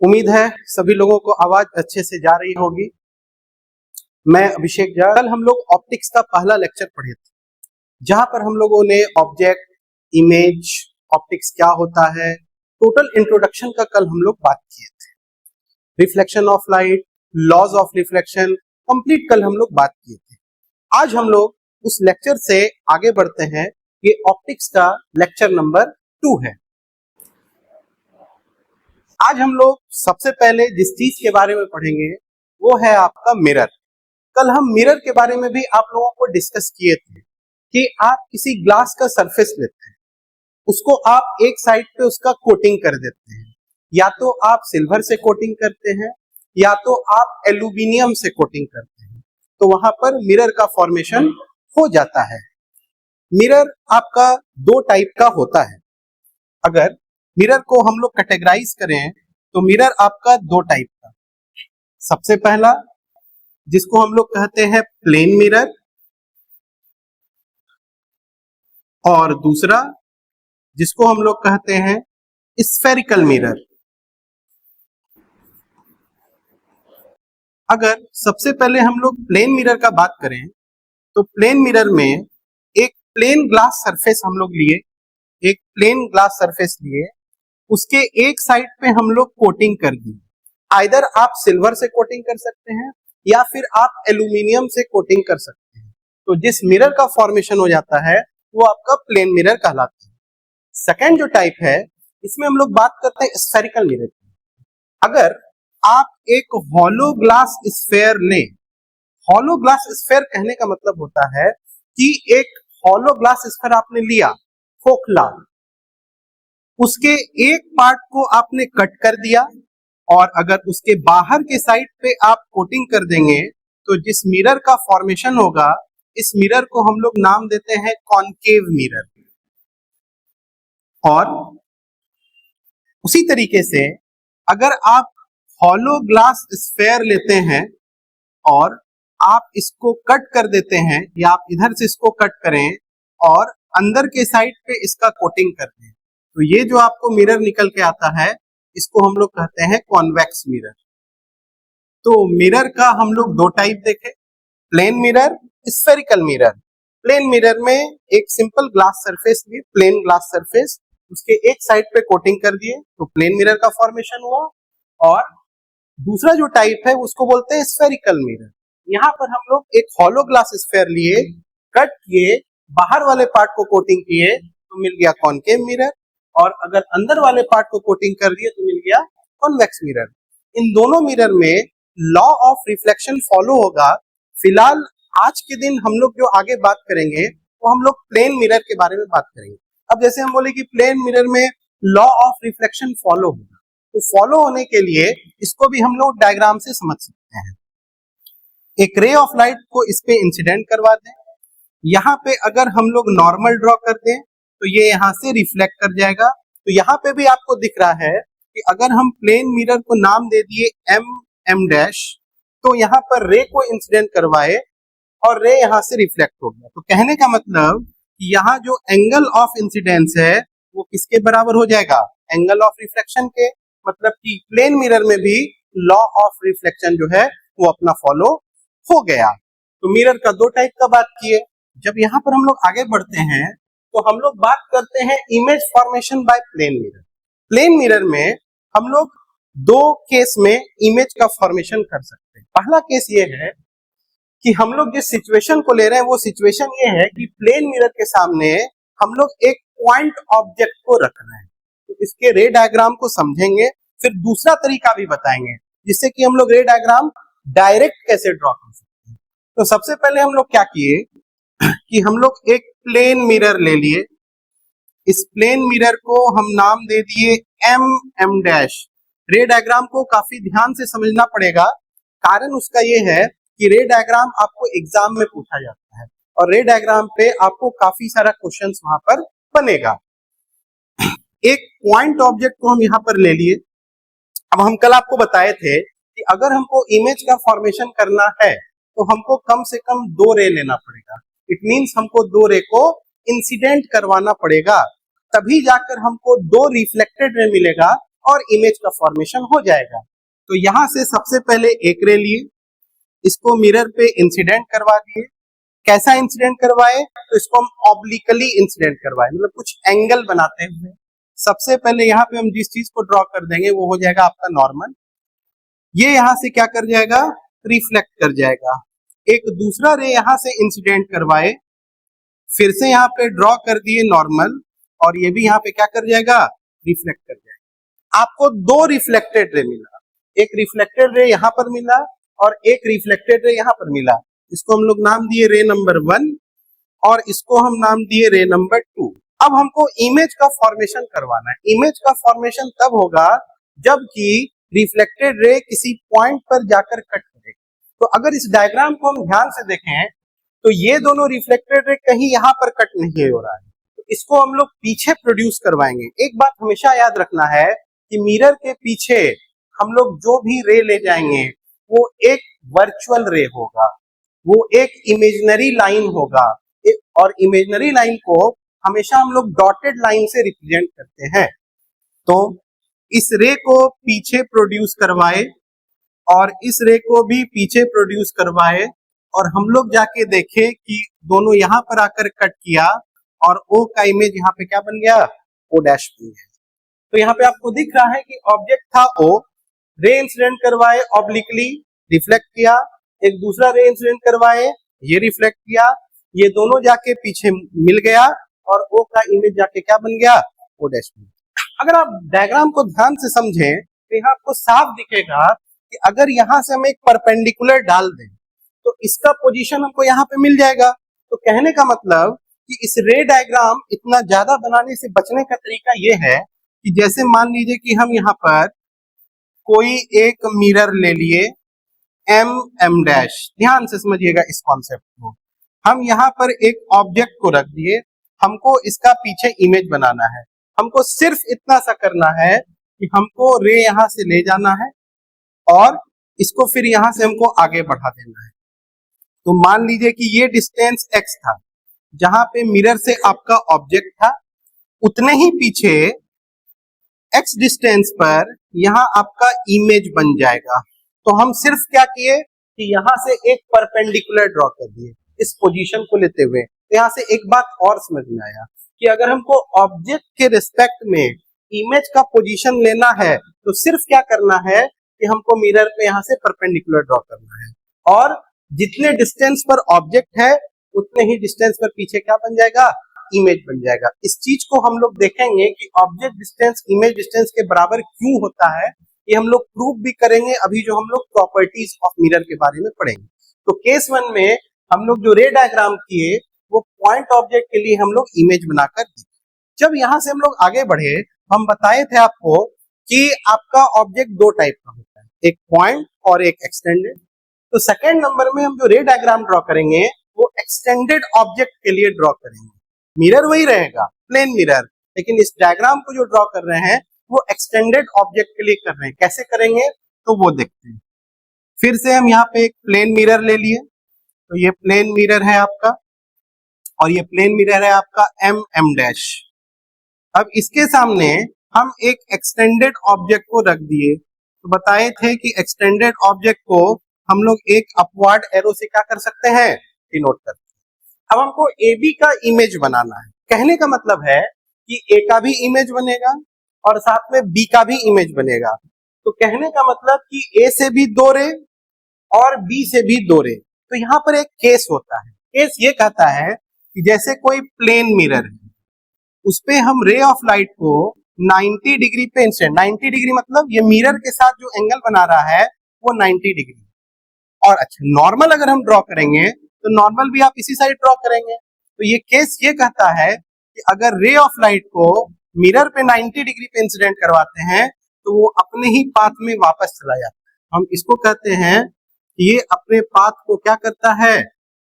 उम्मीद है सभी लोगों को आवाज अच्छे से जा रही होगी। मैं अभिषेक झा। कल हम लोग ऑप्टिक्स का पहला लेक्चर पढ़े थे, जहां पर हम लोगों ने ऑब्जेक्ट, इमेज, ऑप्टिक्स क्या होता है, टोटल इंट्रोडक्शन का कल हम लोग बात किए थे। Reflection of light, laws of reflection, complete कल हम लोग बात किए थे। आज हम लोग उस लेक्चर से आगे बढ़ते हैं। ये ऑप्टिक्स का लेक्चर नंबर 2 है। आज हम लोग सबसे पहले जिस चीज के बारे में पढ़ेंगे वो है आपका मिरर। कल हम मिरर के बारे में भी आप लोगों को डिस्कस किए थे कि आप किसी ग्लास का सरफेस लेते हैं, उसको आप एक साइड पे उसका कोटिंग कर देते हैं, या तो आप सिल्वर से कोटिंग करते हैं या तो आप एल्यूमिनियम से कोटिंग करते हैं, तो वहां पर मिरर का फॉर्मेशन हो जाता है। मिरर आपका 2 टाइप का होता है। अगर मिरर को हम लोग कैटेगराइज करें तो मिरर आपका 2 टाइप का। सबसे पहला जिसको हम लोग कहते हैं प्लेन मिरर, और दूसरा जिसको हम लोग कहते हैं स्फेरिकल मिरर। अगर सबसे पहले हम लोग प्लेन मिरर का बात करें तो प्लेन मिरर में एक प्लेन ग्लास सरफेस हम लोग लिए, एक प्लेन ग्लास सरफेस लिए, उसके एक साइड पे हम लोग कोटिंग कर दी। आइदर आप सिल्वर से कोटिंग कर सकते हैं या फिर आप एल्यूमिनियम से कोटिंग कर सकते हैं। तो जिस मिरर का फॉर्मेशन हो जाता है वो आपका प्लेन मिरर कहलाता है। सेकेंड जो टाइप है, इसमें हम लोग बात करते हैं स्फेरिकल मिरर की। अगर आप एक हॉलो ग्लास स्फेयर लें, हॉलो ग्लास स्फेयर कहने का मतलब होता है कि एक हॉलो ग्लास स्फेयर आपने लिया, खोखला, उसके एक पार्ट को आपने कट कर दिया और अगर उसके बाहर के साइड पे आप कोटिंग कर देंगे तो जिस मिरर का फॉर्मेशन होगा, इस मिरर को हम लोग नाम देते हैं कॉनकेव मिरर। और उसी तरीके से अगर आप हॉलो ग्लास स्फेयर लेते हैं और आप इसको कट कर देते हैं, या आप इधर से इसको कट करें और अंदर के साइड पे इसका कोटिंग कर दें, तो ये जो आपको मिरर निकल के आता है इसको हम लोग कहते हैं कॉन्वेक्स मिरर। तो मिरर का हम लोग 2 टाइप देखे, plane mirror, spherical mirror. Plane mirror में एक सिंपल ग्लास सरफेस लिए, प्लेन ग्लास सरफेस, उसके एक साइड पे कोटिंग कर दिए तो प्लेन मिरर का फॉर्मेशन हुआ। और दूसरा जो टाइप है उसको बोलते हैं स्फेरिकल मिरर। यहाँ पर हम लोग एक हॉलो ग्लास स्फेयर लिए, कट किए, बाहर वाले पार्ट को कोटिंग किए तो मिल गया कॉनकेव मिरर, और अगर अंदर वाले पार्ट को कोटिंग कर दिए तो मिल गया कॉन्वेक्स मिरर। इन दोनों मिरर में लॉ ऑफ रिफ्लेक्शन फॉलो होगा। फिलहाल आज के दिन हम लोग जो आगे बात करेंगे वो हम लोग प्लेन मिरर के बारे में बात करेंगे। अब जैसे हम बोले कि प्लेन मिरर में लॉ ऑफ रिफ्लेक्शन फॉलो होगा, तो फॉलो होने के लिए इसको भी हम लोग डायग्राम से समझ सकते हैं। एक रे ऑफ लाइट को इस पे इंसिडेंट करवा दें, यहाँ पे अगर हम लोग नॉर्मल ड्रॉ कर दें तो ये यहाँ से रिफ्लेक्ट कर जाएगा। तो यहाँ पे भी आपको दिख रहा है कि अगर हम प्लेन मिरर को नाम दे दिए M डैश, तो यहाँ पर रे को इंसिडेंट करवाए और रे यहाँ से रिफ्लेक्ट हो गया। तो कहने का मतलब कि यहाँ जो एंगल ऑफ इंसिडेंस है वो किसके बराबर हो जाएगा, एंगल ऑफ रिफ्लेक्शन के। मतलब कि प्लेन मिरर में भी लॉ ऑफ रिफ्लेक्शन जो है वो अपना फॉलो हो गया। तो मिरर का 2 टाइप का बात किए। जब यहाँ पर हम लोग आगे बढ़ते हैं तो हम लोग बात करते हैं image formation by plane mirror. Plane mirror में हम लोग 2 केस में इमेज का फॉर्मेशन कर सकते हैं। पहला केस ये है कि हम लोग जिस सिचुएशन को ले रहे हैं वो सिचुएशन ये है कि प्लेन मिरर के सामने हम लोग एक पॉइंट ऑब्जेक्ट को रखना है। तो इसके रे डायग्राम को समझेंगे, फिर दूसरा तरीका भी बताएंगे जिससे कि हम लोग रे डायग्राम डायरेक्ट कैसे ड्रॉ कर सकते हैं। तो सबसे पहले हम लोग क्या किए कि हम लोग एक प्लेन मिरर ले लिए, इस प्लेन मिरर को हम नाम दे दिए M डैश। रे डायग्राम को काफी ध्यान से समझना पड़ेगा, कारण उसका ये है कि रे डायग्राम आपको एग्जाम में पूछा जाता है और रे डायग्राम पे आपको काफी सारा क्वेश्चंस वहां पर बनेगा। एक पॉइंट ऑब्जेक्ट को हम यहाँ पर ले लिए। अब हम कल आपको बताए थे कि अगर हमको इमेज का फॉर्मेशन करना है तो हमको कम से कम 2 रे लेना पड़ेगा। इट मींस हमको 2 रे को इंसिडेंट करवाना पड़ेगा, तभी जाकर हमको 2 रिफ्लेक्टेड रे मिलेगा और इमेज का फॉर्मेशन हो जाएगा। तो यहां से सबसे पहले एक रे लिए, इसको मिरर पे इंसिडेंट करवा दिए। कैसा इंसिडेंट करवाए? तो इसको हम ऑब्लिकली इंसिडेंट करवाए, मतलब कुछ एंगल बनाते हुए। सबसे पहले यहाँ पे हम जिस चीज को ड्रॉ कर देंगे वो हो जाएगा आपका नॉर्मल। ये यहां से क्या कर जाएगा? रिफ्लेक्ट कर जाएगा। एक दूसरा रे यहां से इंसिडेंट करवाए, फिर से यहाँ पे ड्रॉ कर दिए नॉर्मल, और ये भी यहाँ पे क्या कर जाएगा? रिफ्लेक्ट कर जाएगा। आपको दो रिफ्लेक्टेड रे मिला, एक रिफ्लेक्टेड रे यहाँ पर मिला और एक रिफ्लेक्टेड रे यहाँ पर मिला। इसको हम लोग नाम दिए रे नंबर 1 और इसको हम नाम दिए रे नंबर 2। अब हमको इमेज का फॉर्मेशन करवाना है। इमेज का फॉर्मेशन तब होगा जबकि रिफ्लेक्टेड रे किसी पॉइंट पर जाकर कट करे। तो अगर इस डायग्राम को हम ध्यान से देखें तो ये दोनों रिफ्लेक्टेड रे कहीं यहाँ पर कट नहीं हो रहा है, तो इसको हम लोग पीछे प्रोड्यूस करवाएंगे। एक बात हमेशा याद रखना है कि मिरर के पीछे हम लोग जो भी रे ले जाएंगे वो एक वर्चुअल रे होगा, वो एक इमेजिनरी लाइन होगा, और इमेजिनरी लाइन को हमेशा हम लोग डॉटेड लाइन से रिप्रेजेंट करते हैं। तो इस रे को पीछे प्रोड्यूस करवाए और इस रे को भी पीछे प्रोड्यूस करवाए, और हम लोग जाके देखे कि दोनों यहां पर आकर कट किया और ओ का इमेज यहाँ पे क्या बन गया? ओ डैश बन गया। तो यहाँ पे आपको दिख रहा है कि ऑब्जेक्ट था ओ, रे इंसिडेंट करवाए ऑब्लिकली, रिफ्लेक्ट किया, एक दूसरा रे इंसिडेंट करवाए, ये रिफ्लेक्ट किया, ये दोनों जाके पीछे मिल गया और ओ का इमेज जाके क्या बन गया? ओ डैश बन गया। अगर आप डायग्राम को ध्यान से समझें तो यहाँ आपको साफ दिखेगा कि अगर यहाँ से हम एक परपेंडिकुलर डाल दें तो इसका पोजीशन हमको यहाँ पे मिल जाएगा। तो कहने का मतलब कि इस रे डायग्राम इतना ज्यादा बनाने से बचने का तरीका ये है कि जैसे मान लीजिए कि हम यहाँ पर कोई एक मिरर ले लिए एम डैश, ध्यान से समझिएगा इस कॉन्सेप्ट को। हम यहाँ पर एक ऑब्जेक्ट को रख दिए, हमको इसका पीछे इमेज बनाना है। हमको सिर्फ इतना सा करना है कि हमको रे यहाँ से ले जाना है और इसको फिर यहाँ से हमको आगे बढ़ा देना है। तो मान लीजिए कि ये डिस्टेंस x था, जहां पे मिरर से आपका ऑब्जेक्ट था, उतने ही पीछे x डिस्टेंस पर यहाँ आपका इमेज बन जाएगा। तो हम सिर्फ क्या किए कि यहाँ से एक परपेंडिकुलर ड्रॉ कर दिए इस पोजीशन को लेते हुए। तो यहाँ से एक बात और समझ में आया कि अगर हमको ऑब्जेक्ट के रिस्पेक्ट में इमेज का पोजीशन लेना है तो सिर्फ क्या करना है कि हमको मिरर पे यहाँ से परपेंडिकुलर ड्रॉ करना है, और जितने डिस्टेंस पर ऑब्जेक्ट है उतने ही डिस्टेंस पर पीछे क्या बन जाएगा? इमेज बन जाएगा। इस चीज को हम लोग देखेंगे कि ऑब्जेक्ट डिस्टेंस इमेज डिस्टेंस के बराबर क्यों होता है, ये हम लोग प्रूव भी करेंगे अभी जो हम लोग प्रॉपर्टीज ऑफ मिरर के बारे में पढ़ेंगे। तो केस 1 में हम लोग जो रे डायग्राम किए वो पॉइंट ऑब्जेक्ट के लिए हम लोग इमेज बनाकर दिए। जब यहां से हम लोग आगे बढ़े, हम बताए थे आपको कि आपका ऑब्जेक्ट दो टाइप का होता है, एक पॉइंट और एक एक्सटेंडेड। तो सेकंड नंबर में हम जो रे डायग्राम ड्रॉ करेंगे वो एक्सटेंडेड ऑब्जेक्ट के लिए ड्रॉ करेंगे। मिरर वही रहेगा, प्लेन मिरर, लेकिन इस डायग्राम को जो ड्रॉ कर रहे हैं वो एक्सटेंडेड ऑब्जेक्ट के लिए कर रहे हैं। कैसे करेंगे तो वो देखते हैं। फिर से हम यहाँ पे एक प्लेन मिरर ले लिए, तो ये प्लेन मिरर है आपका और ये प्लेन मिरर है आपका एम डैश। अब इसके सामने हम एक एक्सटेंडेड ऑब्जेक्ट को रख दिए। तो बताए थे कि एक्सटेंडेड ऑब्जेक्ट को हम लोग एक अपवर्ड एरो से क्या कर सकते हैं? डिनोट कर। अब हमको ए बी का इमेज बनाना है। कहने का मतलब है कि ए का भी इमेज बनेगा और साथ में बी का भी इमेज बनेगा। तो कहने का मतलब कि ए से भी दो रे और बी से भी दो रे। तो यहाँ पर एक केस होता है। केस ये कहता है कि जैसे कोई प्लेन मिरर है, उस पे हम रे ऑफ लाइट को 90 डिग्री पे इंसिडेंट, 90 डिग्री मतलब ये मिरर के साथ जो एंगल बना रहा है वो 90 डिग्री। और अच्छा, नॉर्मल अगर हम ड्रॉ करेंगे तो नॉर्मल भी आप इसी साइड ड्रॉ करेंगे। तो ये केस ये कहता है कि अगर रे ऑफ लाइट को मिरर पे 90 डिग्री पे इंसिडेंट करवाते हैं तो वो अपने ही पाथ में वापस चला जाता है। हम इसको कहते हैं कि ये अपने पाथ को क्या करता है?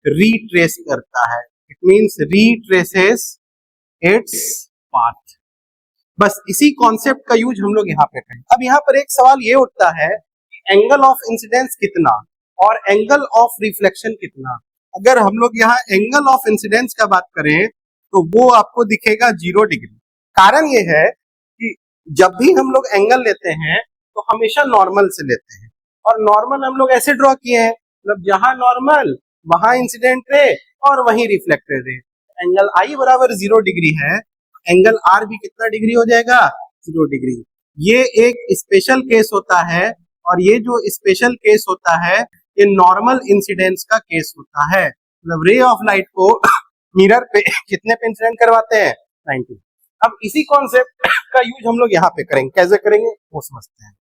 रीट्रेस करता है। It means retraces its path. बस इसी कॉन्सेप्ट का यूज हम लोग यहाँ पे करें। अब यहाँ पर एक सवाल ये उठता है कि एंगल ऑफ इंसिडेंस कितना और एंगल ऑफ रिफ्लेक्शन कितना। अगर हम लोग यहाँ एंगल ऑफ इंसिडेंस का बात करें तो वो आपको दिखेगा 0 डिग्री। कारण ये है कि जब भी हम लोग एंगल लेते हैं तो हमेशा नॉर्मल से लेते हैं, और नॉर्मल हम लोग ऐसे ड्रॉ किए हैं, मतलब जहां नॉर्मल वहां इंसिडेंट रे और वहीं रिफ्लेक्टेड रे। एंगल आई बराबर 0 डिग्री है, एंगल आर भी कितना डिग्री हो जाएगा, 0 डिग्री। ये एक स्पेशल केस होता है, और ये जो स्पेशल केस होता है ये नॉर्मल इंसिडेंस का केस होता है। मतलब रे ऑफ लाइट को मिरर पे कितने पे इंसिडेंट करवाते हैं, 90। अब इसी कॉन्सेप्ट का यूज हम लोग यहाँ पे करेंगे, कैसे करेंगे वो समझते हैं।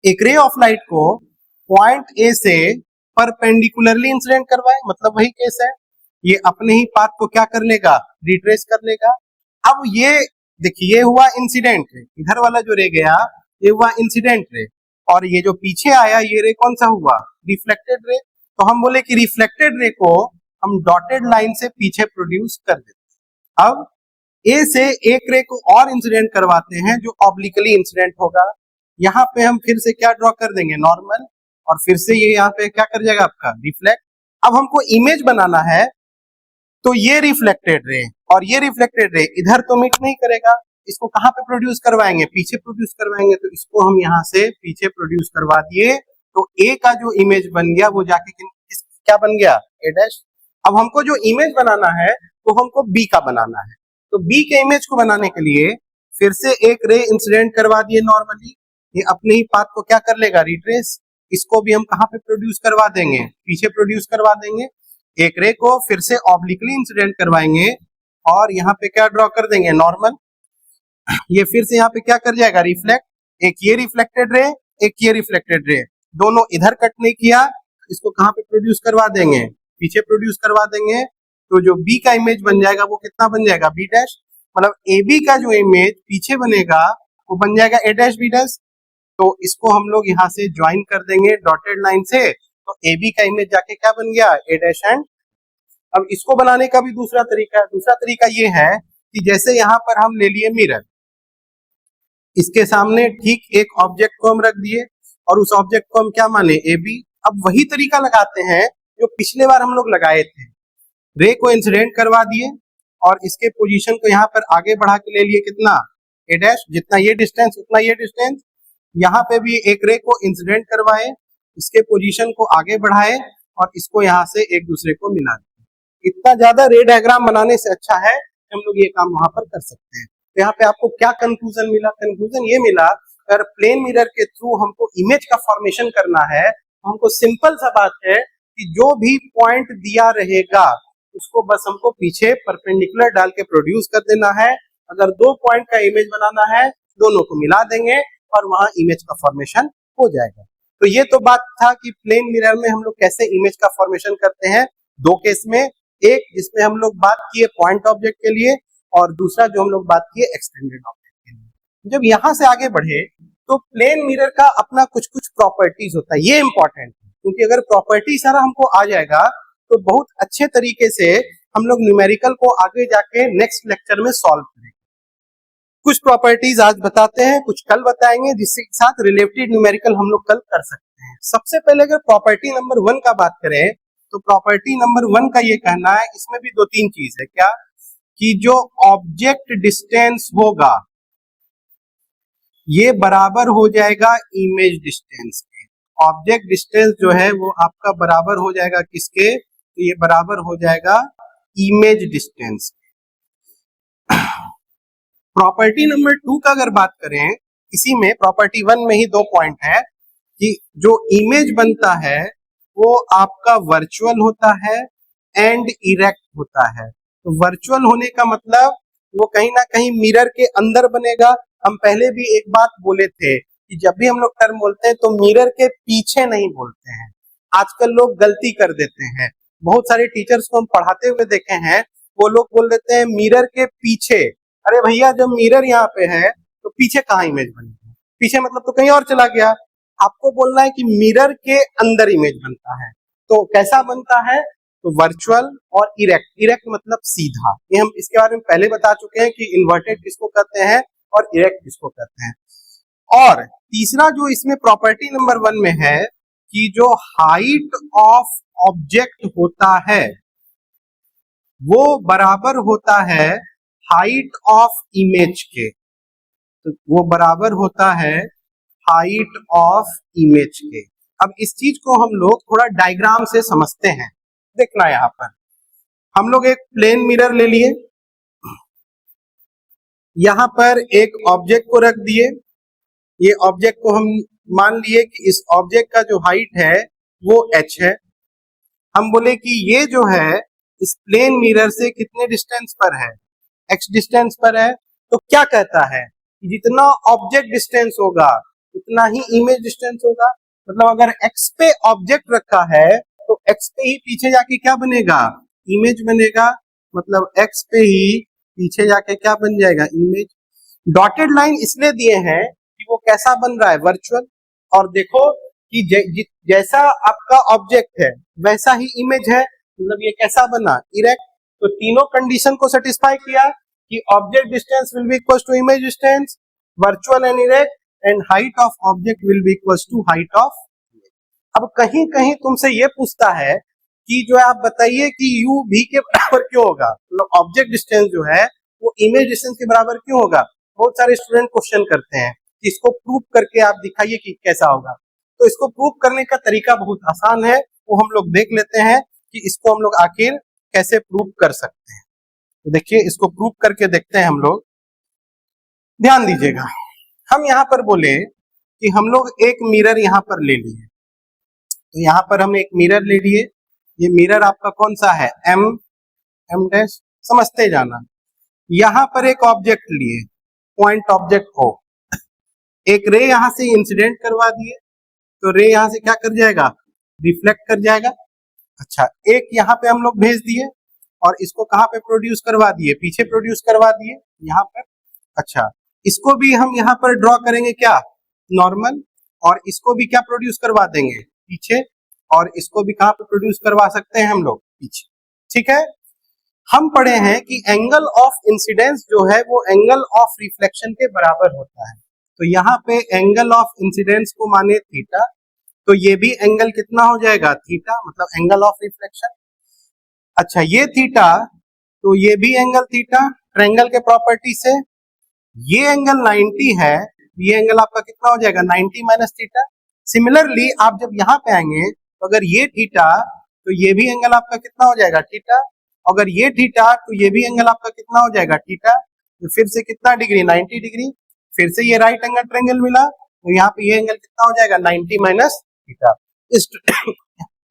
एक रे ऑफ लाइट को पॉइंट ए से परपेंडिकुलरली इंसिडेंट करवाए, मतलब वही केस है, ये अपने ही पाथ को क्या कर लेगा, रिट्रेस कर लेगा। अब ये देखिए, ये हुआ इंसिडेंट रे, इधर वाला जो रे गया ये हुआ इंसिडेंट रे, और ये जो पीछे आया ये रे कौन सा हुआ, रिफ्लेक्टेड रे। तो हम बोले कि रिफ्लेक्टेड रे को हम डॉटेड लाइन से पीछे प्रोड्यूस कर देते। अब ए से एक रे को और इंसिडेंट करवाते हैं जो ऑब्लिकली इंसिडेंट होगा। यहाँ पे हम फिर से क्या ड्रॉ कर देंगे, नॉर्मल, और फिर से ये यहाँ पे क्या कर जाएगा आपका, रिफ्लेक्ट। अब हमको इमेज बनाना है, तो ये रिफ्लेक्टेड रे और ये रिफ्लेक्टेड रे इधर तो मीट नहीं करेगा, इसको कहाँ पे प्रोड्यूस करवाएंगे, पीछे प्रोड्यूस करवाएंगे। तो इसको हम यहाँ से पीछे प्रोड्यूस करवा दिए, तो ए का जो इमेज बन गया वो जाके क्या बन गया, ए डैश। अब हमको जो इमेज बनाना है तो हमको बी का बनाना है, तो बी के इमेज को बनाने के लिए फिर से एक रे इंसिडेंट करवा दिए नॉर्मली, ये अपने ही पाथ को क्या कर लेगा, रिट्रेस। इसको भी हम कहाँ पे प्रोड्यूस करवा देंगे, पीछे प्रोड्यूस करवा देंगे। एक रे को फिर से ऑब्लिकली इंसिडेंट करवाएंगे और यहाँ पे क्या ड्रॉ कर देंगे, नॉर्मल। ये फिर से यहाँ पे क्या कर जाएगा, रिफ्लेक्ट। एक ये रिफ्लेक्टेड रे, एक ये रिफ्लेक्टेड रे, दोनों इधर कट नहीं किया, इसको कहाँ पे प्रोड्यूस करवा देंगे, पीछे प्रोड्यूस करवा देंगे। तो जो बी का इमेज बन जाएगा वो कितना बन जाएगा, बी डैश। मतलब ए बी का जो इमेज पीछे बनेगा वो बन जाएगा ए डैश बी डैश। तो इसको हम लोग यहाँ से ज्वाइन कर देंगे डॉटेड लाइन से, तो ए बी का इमेज जाके क्या बन गया, ए डैश एंड। अब इसको बनाने का भी दूसरा तरीका है, दूसरा तरीका ये है कि जैसे यहाँ पर हम ले लिए मिरर, इसके सामने ठीक एक ऑब्जेक्ट को हम रख दिए और उस ऑब्जेक्ट को हम क्या माने, ए बी। अब वही तरीका लगाते हैं जो पिछले बार हम लोग लगाए थे, रे को इंसिडेंट करवा दिए और इसके पोजीशन को यहाँ पर आगे बढ़ा के ले लिए, कितना, ए डैश, जितना ये डिस्टेंस उतना ये डिस्टेंस। यहाँ पे भी एक रे को इंसिडेंट करवाए, इसके पोजीशन को आगे बढ़ाए और इसको यहाँ से एक दूसरे को मिला दिए। इतना ज्यादा रे डायग्राम बनाने से अच्छा है हम लोग ये काम वहां पर कर सकते हैं। तो यहाँ पे आपको क्या कंक्लूजन मिला, कंक्लूजन ये मिला, अगर प्लेन मिरर के थ्रू हमको इमेज का फॉर्मेशन करना है, हमको सिंपल सा बात है कि जो भी पॉइंट दिया रहेगा उसको बस हमको पीछे परपेंडिकुलर डाल के प्रोड्यूस कर देना है। अगर 2 पॉइंट का इमेज बनाना है, दोनों को मिला देंगे और वहां इमेज का फॉर्मेशन हो जाएगा। तो ये तो बात था कि प्लेन मिरर में हम लोग कैसे इमेज का फॉर्मेशन करते हैं, 2 केस में, एक जिसमें हम लोग बात किए पॉइंट ऑब्जेक्ट के लिए और दूसरा जो हम लोग बात किए एक्सटेंडेड ऑब्जेक्ट के लिए। जब यहां से आगे बढ़े तो प्लेन मिरर का अपना कुछ कुछ प्रॉपर्टीज होता है, ये इंपॉर्टेंट है, क्योंकि अगर प्रॉपर्टी सारा हमको आ जाएगा तो बहुत अच्छे तरीके से हम लोग न्यूमेरिकल को आगे जाके नेक्स्ट लेक्चर में सॉल्व करेंगे। कुछ प्रॉपर्टीज आज बताते हैं, कुछ कल बताएंगे, जिसके साथ रिलेटेड न्यूमेरिकल हम लोग कल कर सकते हैं। सबसे पहले अगर प्रॉपर्टी नंबर 1 का बात करें तो प्रॉपर्टी नंबर 1 का ये कहना है, इसमें भी 2-3 चीज है, क्या, कि जो ऑब्जेक्ट डिस्टेंस होगा ये बराबर हो जाएगा इमेज डिस्टेंस के। ऑब्जेक्ट डिस्टेंस जो है वो आपका बराबर हो जाएगा किसके, तो ये बराबर हो जाएगा इमेज डिस्टेंस। प्रॉपर्टी नंबर 2 का अगर बात करें, इसी में प्रॉपर्टी 1 में ही 2 पॉइंट है कि जो इमेज बनता है वो आपका वर्चुअल होता है एंड इरेक्ट होता है। तो वर्चुअल होने का मतलब वो कहीं ना कहीं मिरर के अंदर बनेगा। हम पहले भी एक बात बोले थे कि जब भी हम लोग टर्म बोलते हैं तो मिरर के पीछे नहीं बोलते हैं। आजकल लोग गलती कर देते हैं, बहुत सारे टीचर्स को हम पढ़ाते हुए देखे हैं, वो लोग बोल देते हैं मिरर के पीछे। अरे भैया जब मिरर यहाँ पे है तो पीछे कहाँ इमेज बनेगी, पीछे मतलब तो कहीं और चला गया। आपको बोलना है कि मिरर के अंदर इमेज बनता है। तो कैसा बनता है, तो वर्चुअल और इरेक्ट। इरेक्ट मतलब सीधा, ये हम इसके बारे में पहले बता चुके हैं कि इन्वर्टेड किसको कहते हैं और इरेक्ट किसको कहते हैं। और तीसरा जो इसमें प्रॉपर्टी नंबर 1 में है कि जो हाइट ऑफ ऑब्जेक्ट होता है वो बराबर होता है हाइट ऑफ इमेज के। तो वो बराबर होता है हाइट ऑफ इमेज के। अब इस चीज को हम लोग थोड़ा डायग्राम से समझते हैं। देखना यहाँ पर हम लोग एक प्लेन मिरर ले लिए, यहाँ पर एक ऑब्जेक्ट को रख दिए। ये ऑब्जेक्ट को हम मान लिए कि इस ऑब्जेक्ट का जो हाइट है वो h है। हम बोले कि ये जो है इस प्लेन मिरर से कितने डिस्टेंस पर है, x डिस्टेंस पर है। तो क्या कहता है कि जितना ऑब्जेक्ट डिस्टेंस होगा उतना ही इमेज डिस्टेंस होगा। मतलब अगर x पे ऑब्जेक्ट रखा है तो x पे ही पीछे जाके क्या बनेगा, इमेज बनेगा। मतलब x पे ही पीछे जाके क्या बन जाएगा, इमेज। डॉटेड लाइन इसलिए दिए हैं कि वो कैसा बन रहा है, वर्चुअल। और देखो कि जैसा आपका ऑब्जेक्ट है वैसा ही इमेज है, मतलब ये कैसा बना, इरेक्ट। तो तीनों कंडीशन को सेटिस्फाई किया कि object distance will be equal to image distance, virtual and erect, and height of object will be equal to height of image. अब कहीं कहीं तुमसे ये पूछता है कि जो है आप बताइए कि u v के बराबर क्यों होगा, मतलब ऑब्जेक्ट डिस्टेंस जो है वो इमेज डिस्टेंस के बराबर क्यों होगा। बहुत सारे स्टूडेंट क्वेश्चन करते हैं कि इसको प्रूव करके आप दिखाइए कि कैसा होगा। तो इसको प्रूव करने का तरीका बहुत आसान है, वो हम लोग देख लेते हैं कि इसको हम लोग आखिर कैसे प्रूव कर सकते हैं। तो देखिए इसको प्रूव करके देखते हैं हम लोग। ध्यान दीजिएगा, हम यहाँ पर बोले कि हम लोग एक मिरर यहाँ पर ले लिए। तो यहाँ पर हम एक मिरर ले लिए, ये मिरर आपका कौन सा है, m डैश, समझते जाना। यहाँ पर एक ऑब्जेक्ट लिए, पॉइंट ऑब्जेक्ट को, एक रे यहाँ से इंसिडेंट करवा दिए, तो रे यहाँ से क्या कर जाएगा, रिफ्लेक्ट कर जाएगा। अच्छा, एक यहाँ पे हम लोग भेज दिए और इसको कहाँ पे प्रोड्यूस करवा दिए, पीछे प्रोड्यूस करवा दिए यहाँ पर। अच्छा, इसको भी हम यहाँ पर ड्रॉ करेंगे क्या, नॉर्मल, और इसको भी क्या प्रोड्यूस करवा देंगे, पीछे, और इसको भी कहाँ पे प्रोड्यूस करवा सकते हैं हम लोग, पीछे। ठीक है, हम पढ़े हैं कि एंगल ऑफ इंसिडेंस जो है वो एंगल ऑफ रिफ्लेक्शन के बराबर होता है। तो यहाँ पे एंगल ऑफ इंसिडेंस को माने थीटा, तो ये भी एंगल कितना हो जाएगा, थीटा, मतलब एंगल ऑफ रिफ्लेक्शन। अच्छा, ये थीटा, तो ये भी एंगल थीटा, ट्रायंगल के प्रॉपर्टी से। ये एंगल 90 है, ये एंगल आपका कितना हो जाएगा, 90 माइनस थीटा। सिमिलरली आप जब यहाँ पे आएंगे तो अगर ये थीटा, तो ये भी एंगल आपका कितना हो जाएगा, थीटा। अगर ये थीटा, तो ये भी एंगल आपका कितना हो जाएगा, थीटा। तो फिर से कितना डिग्री, 90 डिग्री। फिर से ये राइट एंगल ट्रायंगल मिला, तो यहाँ पे ये एंगल कितना हो जाएगा, 90 माइनस थीटा। इस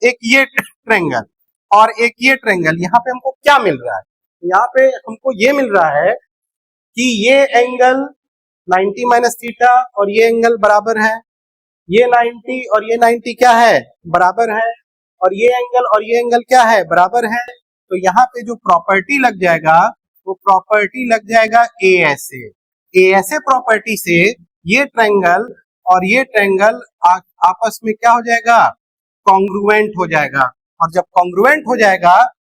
एक ये ट्रायंगल और एक ये ट्रायंगल, यहाँ पे हमको क्या मिल रहा है, यहाँ पे हमको ये मिल रहा है कि ये एंगल 90 माइनस थीटा और ये एंगल बराबर है, ये 90 और ये 90 क्या है, बराबर है, और ये एंगल क्या है, बराबर है। तो यहाँ पे जो प्रॉपर्टी लग जाएगा वो प्रॉपर्टी लग जाएगा ASA प्रॉपर्टी से ये ट्रायंगल और ये ट्रायंगल आपस में क्या हो जाएगा, कॉन्ग्रुएंट हो जाएगा। और जब कॉन्ग्रुएंट हो जाएगा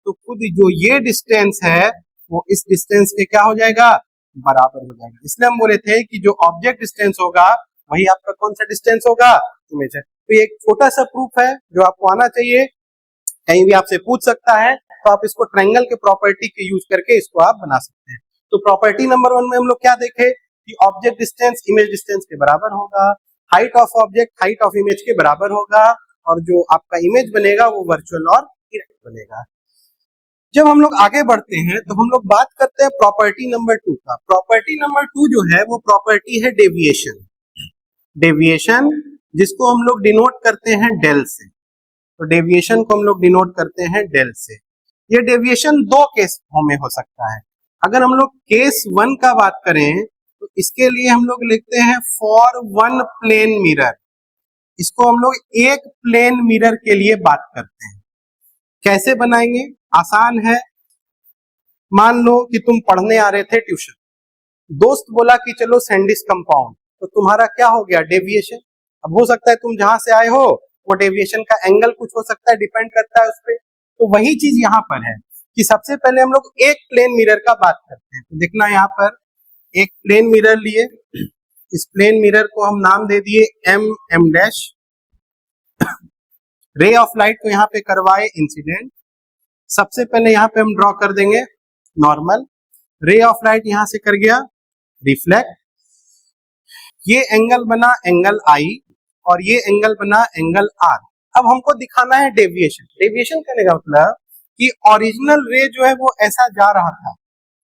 तो खुद जो ये डिस्टेंस है वो इस डिस्टेंस के क्या हो जाएगा, बराबर हो जाएगा। इसलिए हम बोले थे कि जो ऑब्जेक्ट डिस्टेंस होगा वही आपका कौन सा डिस्टेंस होगा, इमेज है। तो ये एक छोटा सा प्रूफ है जो आपको आना चाहिए, कहीं भी आपसे पूछ सकता है, तो आप इसको ट्रायंगल के प्रॉपर्टी के यूज करके इसको आप बना सकते हैं। तो प्रॉपर्टी नंबर 1 में हम लोग क्या देखे कि ऑब्जेक्ट डिस्टेंस इमेज डिस्टेंस के बराबर होगा, height of object height of image के बराबर होगा, और जो आपका इमेज बनेगा वो वर्चुअल और इरेक्ट बनेगा। जब हम लोग आगे बढ़ते हैं तो हम लोग बात करते हैं प्रॉपर्टी नंबर 2 का। प्रॉपर्टी नंबर 2 जो है वो प्रॉपर्टी है डेविएशन। डेविएशन जिसको हम लोग डिनोट करते हैं डेल से। तो डेविएशन को हम लोग डिनोट करते हैं डेल से। ये डेविएशन दो केस में हो सकता है। अगर हम लोग केस 1 का बात करें तो इसके लिए हम लोग लिखते हैं फॉर वन प्लेन मिरर। इसको हम लोग एक प्लेन मिरर के लिए बात करते हैं। कैसे बनाएंगे, आसान है। मान लो कि तुम पढ़ने आ रहे थे ट्यूशन, दोस्त बोला कि चलो सैंडिस कंपाउंड, तो तुम्हारा क्या हो गया, डेविएशन। अब हो सकता है तुम जहां से आए हो वो डेविएशन का एंगल कुछ हो सकता है, डिपेंड करता है उस पर। तो वही चीज यहाँ पर है कि सबसे पहले हम लोग एक प्लेन मिरर का बात करते हैं। तो देखना यहाँ पर एक प्लेन मिरर लिए, इस प्लेन मिरर को हम नाम दे दिए m dash. Ray of light को यहाँ पे करवाए इंसिडेंट। सबसे पहले यहाँ पे हम ड्रॉ कर देंगे नॉर्मल। रे ऑफ लाइट यहां से कर गया रिफ्लेक्ट। ये एंगल बना एंगल आई और ये एंगल बना एंगल आर। अब हमको दिखाना है डेविएशन। डेविएशन करने का मतलब कि ओरिजिनल रे जो है वो ऐसा जा रहा था,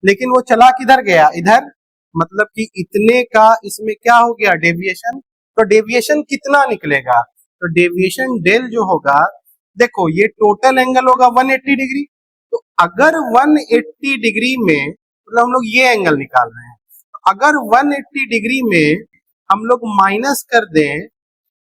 लेकिन वो चला किधर गया, इधर, मतलब कि इतने का इसमें क्या हो गया, डेविएशन। तो डेविएशन कितना निकलेगा, तो डेविएशन डेल जो होगा, देखो ये टोटल एंगल होगा 180 डिग्री। तो अगर 180 डिग्री में, मतलब हम लोग ये एंगल निकाल रहे हैं, तो अगर 180 डिग्री में हम लोग माइनस कर दें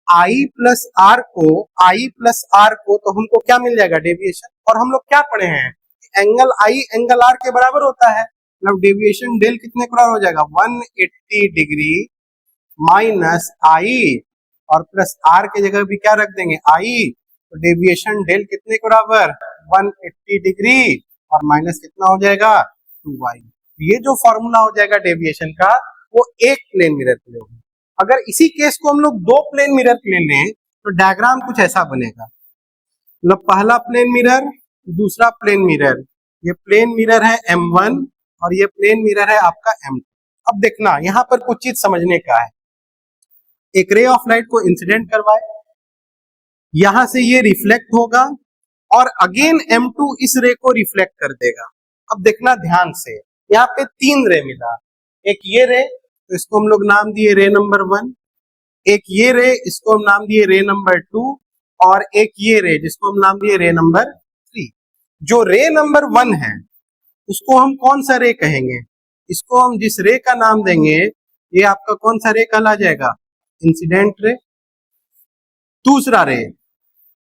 आई प्लस आर को, तो हमको क्या मिल जाएगा, डेविएशन। और हम लोग क्या पढ़े हैं, एंगल आई एंगल आर के बराबर होता है, मतलब डेविएशन डेल कितने के बराबर हो जाएगा, 180 डिग्री माइनस आई और प्लस आर के जगह भी क्या रख देंगे, आई। तो डेविएशन डेल कितने के बराबर, 180 डिग्री और माइनस कितना हो जाएगा, 2y। ये जो फॉर्मूला हो जाएगा डेविएशन का, वो एक प्लेन मिरर के लिए होगा। अगर इसी केस को हम लोग दो प्लेन मिरर के लिए लें तो डायग्राम कुछ ऐसा बनेगा, मतलब पहला प्लेन मिरर, दूसरा प्लेन मिरर। ये प्लेन मिरर है M1 और ये प्लेन मिरर है आपका M2। अब देखना यहां पर कुछ चीज समझने का है। एक रे ऑफ लाइट को इंसिडेंट करवाए, यहां से ये रिफ्लेक्ट होगा और अगेन M2 इस रे को रिफ्लेक्ट कर देगा। अब देखना ध्यान से, यहाँ पे तीन रे मिला, एक ये रे, तो इसको हम लोग नाम दिए रे नंबर 1, एक ये रे, इसको हम नाम दिए रे नंबर 2, और एक ये रे जिसको हम नाम दिए रे नंबर 3। जो रे नंबर 1 है उसको हम कौन सा रे कहेंगे, इसको हम जिस रे का नाम देंगे ये आपका कौन सा रे कहला जाएगा, इंसिडेंट रे। दूसरा रे,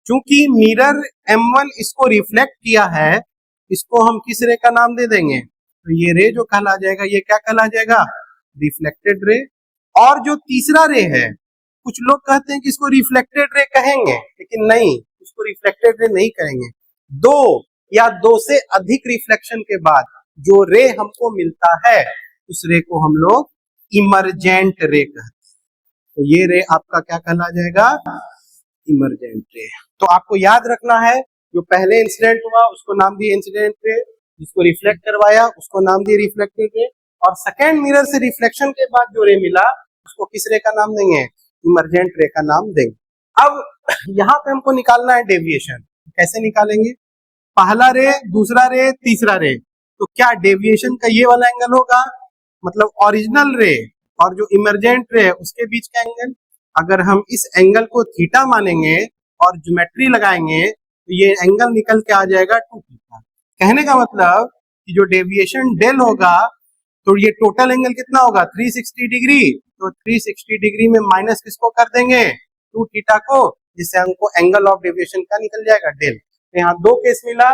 चूंकि मिरर M1 इसको रिफ्लेक्ट किया है, इसको हम किस रे का नाम दे देंगे, तो ये रे जो कहला जाएगा, ये क्या कहला जाएगा, रिफ्लेक्टेड रे। और जो तीसरा रे है, कुछ लोग कहते हैं कि इसको रिफ्लेक्टेड रे कहेंगे, लेकिन नहीं, इसको रिफ्लेक्टेड रे नहीं कहेंगे। दो या दो से अधिक रिफ्लेक्शन के बाद जो रे हमको मिलता है उस रे को हम लोग इमरजेंट रे कहते हैं। तो ये रे आपका क्या कहला जाएगा, इमरजेंट रे। तो आपको याद रखना है, जो पहले इंसिडेंट हुआ उसको नाम दिए इंसिडेंट रे, जिसको रिफ्लेक्ट करवाया उसको नाम दिए रिफ्लेक्टेड रे, और सेकेंड मिरर से रिफ्लेक्शन के बाद जो रे मिला उसको किस रे का नाम देंगे, इमरजेंट रे का नाम देंगे। अब यहाँ पे हमको निकालना है डेविएशन। कैसे निकालेंगे, पहला रे, दूसरा रे, तीसरा रे, तो क्या डेविएशन का ये वाला एंगल होगा, मतलब ओरिजिनल रे और जो इमरजेंट रे है उसके बीच का एंगल। अगर हम इस एंगल को थीटा मानेंगे और ज्योमेट्री लगाएंगे तो ये एंगल निकल के आ जाएगा 2 थीटा। कहने का मतलब कि जो डेविएशन डेल होगा तो ये टोटल एंगल कितना होगा, 360 डिग्री। तो 360 डिग्री में माइनस किसको कर देंगे, 2 थीटा को, जिससे हमको एंगल ऑफ डेविएशन का निकल जाएगा डेल। तो यहाँ दो केस मिला।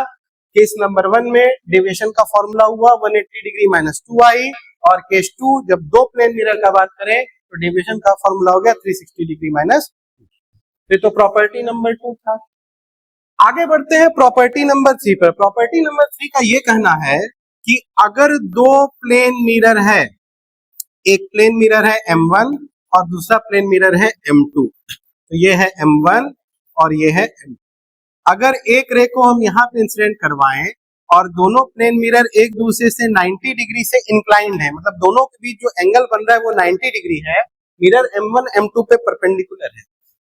केस नंबर 1 में डेविएशन का फॉर्मूला हुआ 180 डिग्री माइनस 2i, और केस 2 जब दो प्लेन मिरर का बात करें तो डेविएशन का फॉर्मूला हो गया 360 डिग्री माइनस। ये तो प्रॉपर्टी नंबर 2 था। आगे बढ़ते हैं प्रॉपर्टी नंबर 3 पर। प्रॉपर्टी नंबर 3 का ये कहना है कि अगर दो प्लेन मिरर है, एक प्लेन मिरर है M1 और दूसरा प्लेन मिरर है M2, तो ये है M1 और ये है M2। अगर एक रे को हम यहाँ पे इंसिडेंट करवाएं और दोनों प्लेन मिरर एक दूसरे से 90 डिग्री से इंक्लाइंड है, मतलब दोनों के बीच जो एंगल बन रहा है वो 90 डिग्री है, मिरर M1 M2 पे परपेंडिकुलर है,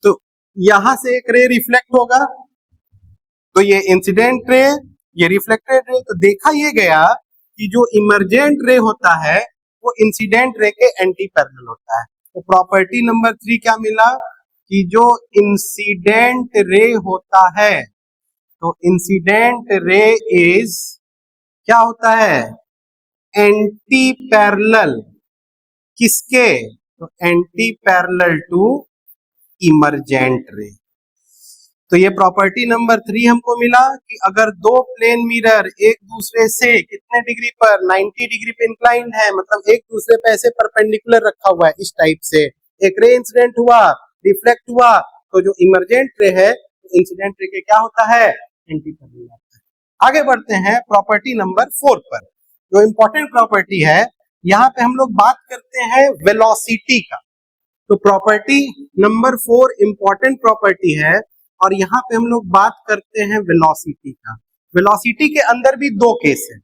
तो यहां से एक रे रिफ्लेक्ट होगा, तो ये इंसिडेंट रे, ये रिफ्लेक्टेड रे। तो देखा ये गया कि जो इमरजेंट रे होता है वो इंसिडेंट रे के एंटी पैरेलल होता है। तो प्रॉपर्टी नंबर 3 क्या मिला कि जो इंसिडेंट रे होता है, तो इंसिडेंट रे इज क्या होता है, एंटी पैरेलल किसके, तो anti parallel to emergent ray. तो ये प्रॉपर्टी नंबर 3 हमको मिला कि अगर दो प्लेन मिरर एक दूसरे से कितने डिग्री पर, 90 डिग्री पे इंक्लाइंड है, मतलब एक दूसरे पे ऐसे परपेंडिकुलर रखा हुआ है इस टाइप से, एक रे इंसिडेंट हुआ, रिफ्लेक्ट हुआ, तो जो इमरजेंट रे है इंसिडेंट रे के क्या होता है, एंटी पैरेलल होता है। आगे बढ़ते हैं प्रॉपर्टी नंबर 4 पर। जो इंपॉर्टेंट प्रॉपर्टी है, यहाँ पे हम लोग बात करते हैं वेलोसिटी का। तो प्रॉपर्टी नंबर 4 इंपॉर्टेंट प्रॉपर्टी है और यहाँ पे हम लोग बात करते हैं वेलोसिटी का। वेलोसिटी के अंदर भी दो केस है।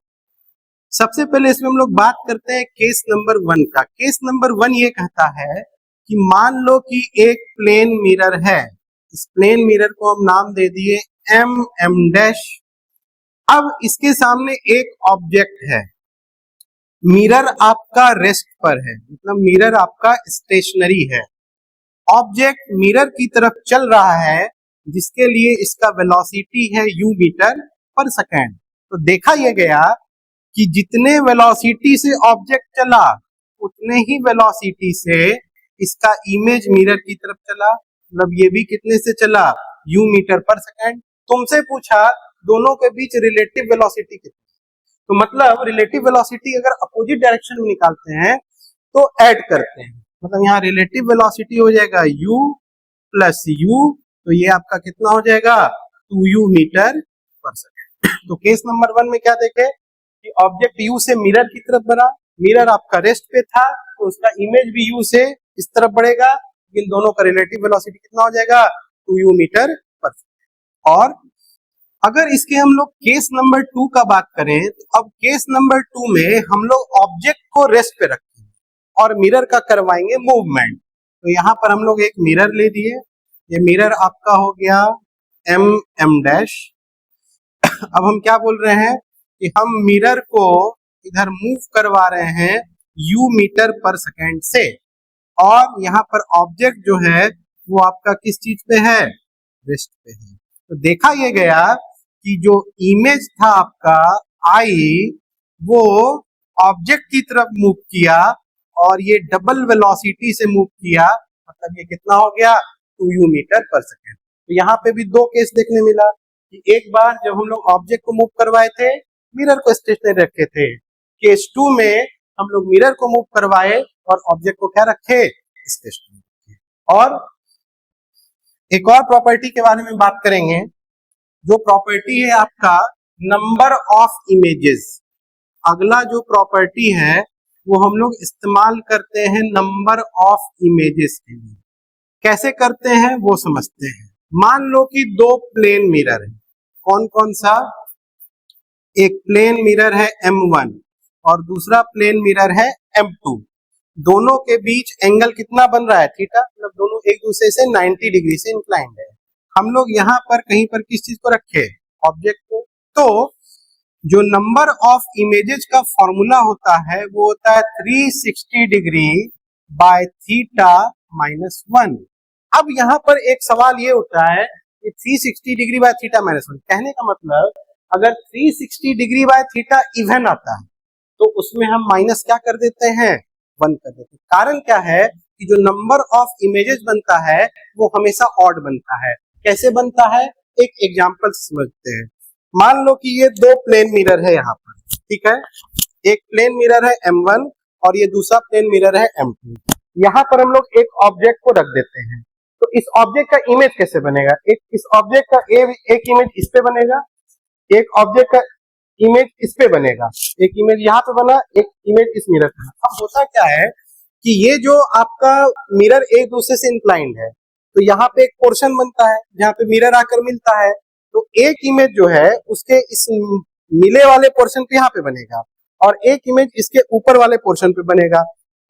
सबसे पहले इसमें हम लोग बात करते हैं केस नंबर 1 का। केस नंबर 1 ये कहता है कि मान लो कि एक प्लेन मिरर है, इस प्लेन मिरर को हम नाम दे दिए एम डैश। अब इसके सामने एक ऑब्जेक्ट है, मिरर आपका रेस्ट पर है, मतलब मिरर आपका स्टेशनरी है। ऑब्जेक्ट मिरर की तरफ चल रहा है, जिसके लिए इसका वेलोसिटी है u मीटर पर सेकेंड। तो देखा यह गया कि जितने वेलोसिटी से ऑब्जेक्ट चला उतने ही वेलोसिटी से इसका इमेज मिरर की तरफ चला, मतलब ये भी कितने से चला, u मीटर पर सेकेंड। तुमसे पूछा दोनों के बीच रिलेटिव वेलोसिटी कितनी, तो मतलब रिलेटिव वेलोसिटी अगर अपोजिट डायरेक्शन में निकालते हैं तो ऐड करते हैं, मतलब यहाँ रिलेटिव वेलोसिटी हो जाएगा u प्लस u, तो ये आपका कितना हो जाएगा 2u मीटर पर सेकेंड। तो केस नंबर 1 में क्या देखे कि ऑब्जेक्ट u से मिरर की तरफ बढ़ा, मिरर आपका रेस्ट पे था तो उसका इमेज भी u से इस तरफ बढ़ेगा, इन दोनों का रिलेटिव वेलोसिटी कितना हो जाएगा 2u मीटर पर सेकेंड। और अगर इसके हम लोग केस नंबर 2 का बात करें तो अब केस नंबर 2 में हम लोग ऑब्जेक्ट को रेस्ट पे रखेंगे और मिरर का करवाएंगे मूवमेंट। तो यहाँ पर हम लोग एक मिरर ले दिए, ये मिरर आपका हो गया एम डैश। अब हम क्या बोल रहे हैं कि हम मिरर को इधर मूव करवा रहे हैं u मीटर पर सेकेंड से, और यहाँ पर ऑब्जेक्ट जो है वो आपका किस चीज पे है, रेस्ट पे है। तो देखा यह गया कि जो इमेज था आपका आई वो ऑब्जेक्ट की तरफ मूव किया और ये डबल वेलोसिटी से मूव किया, मतलब ये कितना हो गया 2u मीटर पर सेकेंड। तो यहाँ पे भी दो केस देखने मिला कि एक बार जब हम लोग ऑब्जेक्ट को मूव करवाए थे, मिरर को स्टेशनरी रखे थे। केस 2 में हम लोग मिरर को मूव करवाए और ऑब्जेक्ट को क्या रखे, स्टेशनरी रखे। और एक और प्रॉपर्टी के बारे में बात करेंगे, जो प्रॉपर्टी है आपका नंबर ऑफ इमेजेस। अगला जो प्रॉपर्टी है वो हम लोग इस्तेमाल करते हैं नंबर ऑफ इमेजेस के लिए। कैसे करते हैं वो समझते हैं। मान लो कि दो प्लेन मिरर है, कौन कौन सा, एक प्लेन मिरर है M1 और दूसरा प्लेन मिरर है M2। दोनों के बीच एंगल कितना बन रहा है, थीटा, मतलब दोनों एक दूसरे से 90 डिग्री से इंक्लाइंड है। हम लोग यहाँ पर कहीं पर किस चीज को रखे, ऑब्जेक्ट को। तो जो नंबर ऑफ इमेजेस का फॉर्मूला होता है वो होता है 360 डिग्री बाय थीटा माइनस 1। अब यहाँ पर एक सवाल ये उठता है कि 360 डिग्री बाय थीटा माइनस 1 कहने का मतलब अगर 360 डिग्री बाय थीटा इवन आता है तो उसमें हम माइनस क्या कर देते हैं, 1 कर देते हैं। कारण क्या है कि जो नंबर ऑफ इमेजेस बनता है वो हमेशा ऑड बनता है। कैसे बनता है, एक एग्जांपल समझते हैं। मान लो कि ये दो प्लेन मिरर है यहाँ पर, ठीक है, एक प्लेन मिरर है M1 और ये दूसरा प्लेन मिरर है M2। यहाँ पर हम लोग एक ऑब्जेक्ट को रख देते हैं, तो इस ऑब्जेक्ट का इमेज कैसे बनेगा, एक इस ऑब्जेक्ट का एक इमेज इस पे बनेगा, एक ऑब्जेक्ट का इमेज इस पे बनेगा, एक इमेज यहाँ पे बना, एक इमेज इस मिरर पे। अब होता क्या है कि ये जो आपका मिरर एक दूसरे से इंक्लाइंड है, तो यहाँ पे एक पोर्शन बनता है जहाँ पे मिरर आकर मिलता है, तो एक इमेज जो है उसके इस मिले वाले पोर्शन पे यहाँ पे बनेगा और एक इमेज इसके ऊपर वाले पोर्शन पे बनेगा।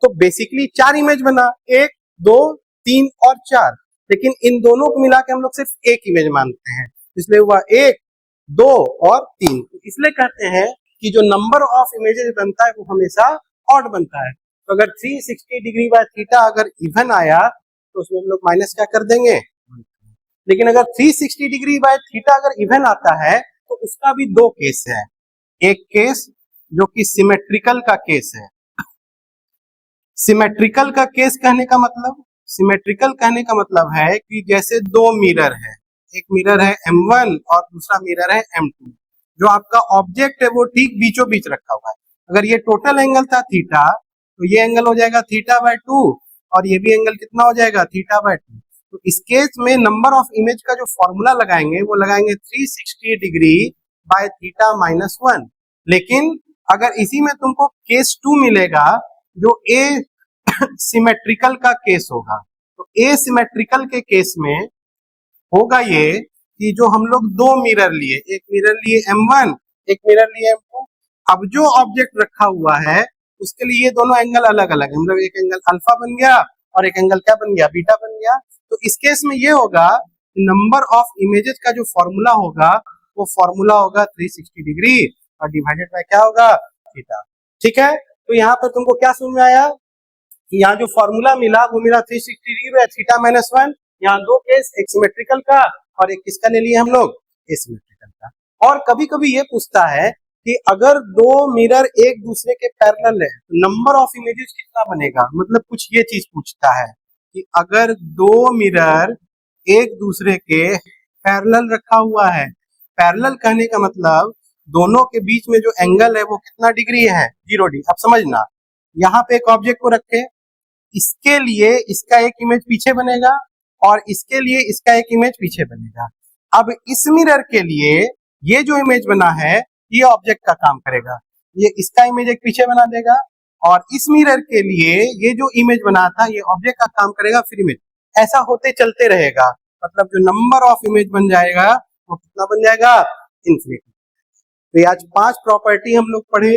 तो बेसिकली 4 इमेज बना, 1 2 3 और 4, लेकिन इन दोनों को मिला के हम लोग सिर्फ एक इमेज मानते हैं, इसलिए हुआ 1 2 और 3। तो इसलिए कहते हैं कि जो नंबर ऑफ इमेजेस बनता है वो हमेशा ऑड बनता है। तो अगर 360 डिग्री बाय थीटा अगर इवन आया तो उसमें हम लोग माइनस क्या कर देंगे, लेकिन अगर 360 डिग्री बाय थीटा अगर इवन आता है तो उसका भी दो केस है। एक केस जो कि सिमेट्रिकल का केस है। सिमेट्रिकल का केस कहने का मतलब, सिमेट्रिकल कहने का मतलब है कि जैसे दो मिरर है, एक मिरर है M1 और दूसरा मिरर है M2, जो आपका ऑब्जेक्ट है वो ठीक बीचों बीच रखा हुआ है। अगर ये टोटल एंगल था थीटा तो ये एंगल हो जाएगा थीटा बाय 2 और ये भी एंगल कितना हो जाएगा, थीटा बाय 2। तो इस केस में नंबर ऑफ इमेज का जो फॉर्मूला लगाएंगे वो लगाएंगे 360 डिग्री बाय थीटा माइनस 1। लेकिन अगर इसी में तुमको केस 2 मिलेगा जो ए सिमेट्रिकल का केस होगा, तो ए सिमेट्रिकल के केस में होगा ये कि जो हम लोग दो मिरर लिए, एक मिरर लिए M1 एक मिरर लिए M2, अब जो ऑब्जेक्ट रखा हुआ है उसके लिए ये दोनों एंगल अलग अलग है, मतलब एक एंगल अल्फा बन गया और एक एंगल क्या बन गया, बीटा बन गया। तो इस केस में ये होगा नंबर ऑफ इमेजेस का जो फॉर्मूला होगा वो फॉर्मूला होगा 360 डिग्री और डिवाइडेड बाय क्या होगा, थीटा। ठीक है, तो यहाँ पर तुमको क्या समझ में आया कि यहाँ जो फॉर्मूला मिला वो मिला 360 डिग्री बाय थीटा माइनस 1। यहाँ दो केस, एक सिमेट्रिकल का और एक किसका ले लिए हम लोग, एसिमेट्रिकल का। और कभी कभी ये पूछता है कि अगर दो मिरर एक दूसरे के पैरेलल है तो नंबर ऑफ इमेजेस कितना बनेगा, मतलब कुछ ये चीज पूछता है कि अगर दो मिरर एक दूसरे के पैरेलल रखा हुआ है, पैरेलल कहने का मतलब दोनों के बीच में जो एंगल है वो कितना डिग्री है, 0 डिग्री। अब समझना, यहाँ पे एक ऑब्जेक्ट को रखे, इसके लिए इसका एक इमेज पीछे बनेगा और इसके लिए इसका एक इमेज पीछे बनेगा। अब इस मिरर के लिए ये जो इमेज बना है ये ऑब्जेक्ट का काम करेगा, ये इसका इमेज एक पीछे बना देगा और इस मिरर के लिए ये जो इमेज बना था ये ऑब्जेक्ट का काम करेगा, फिर इमेज ऐसा होते चलते रहेगा। मतलब जो नंबर ऑफ इमेज बन जाएगा वो कितना बन जाएगा, इन्फिनिटी। तो आज 5 प्रॉपर्टी हम लोग पढ़े,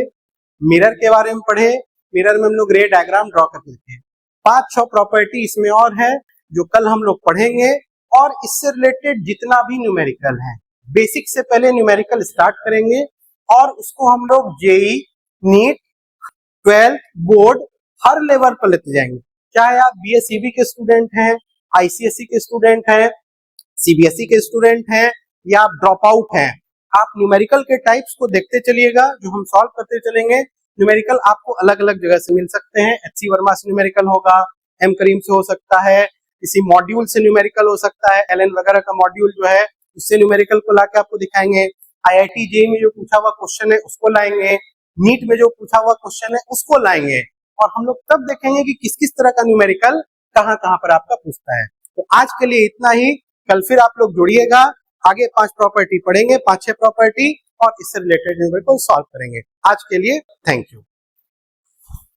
मिरर के बारे में पढ़े, मिरर में हम लोग रे डायग्राम ड्रॉ करते थे। 5-6 प्रॉपर्टी इसमें और है जो कल हम लोग पढ़ेंगे। और इससे रिलेटेड जितना भी न्यूमेरिकल है, बेसिक से पहले न्यूमेरिकल स्टार्ट करेंगे और उसको हम लोग जेई, नीट, 12th बोर्ड हर लेवल पर लेते जाएंगे। चाहे आप बीएसईबी के स्टूडेंट हैं, आईसीएसई के स्टूडेंट हैं, सीबीएसई के स्टूडेंट हैं या आप ड्रॉप आउट हैं, आप न्यूमेरिकल के टाइप्स को देखते चलिएगा जो हम सॉल्व करते चलेंगे। न्यूमेरिकल आपको अलग अलग जगह से मिल सकते हैं, एचसी वर्मा से न्यूमेरिकल होगा, एम करीम से हो सकता है, किसी मॉड्यूल से न्यूमेरिकल हो सकता है, एलएन वगैरह का मॉड्यूल जो है उससे न्यूमेरिकल को लाके आपको दिखाएंगे। आईआईटी जेईई में जो पूछा हुआ क्वेश्चन है उसको लाएंगे, नीट में जो पूछा हुआ क्वेश्चन है उसको लाएंगे और हम लोग तब देखेंगे कि किस किस तरह का न्यूमेरिकल कहाँ कहाँ पर आपका पूछता है। तो आज के लिए इतना ही, कल फिर आप लोग जुड़िएगा, आगे 5 प्रॉपर्टी पढ़ेंगे, 5-6 प्रॉपर्टी और इससे रिलेटेड न्यूमेरिकल सॉल्व करेंगे। आज के लिए थैंक यू।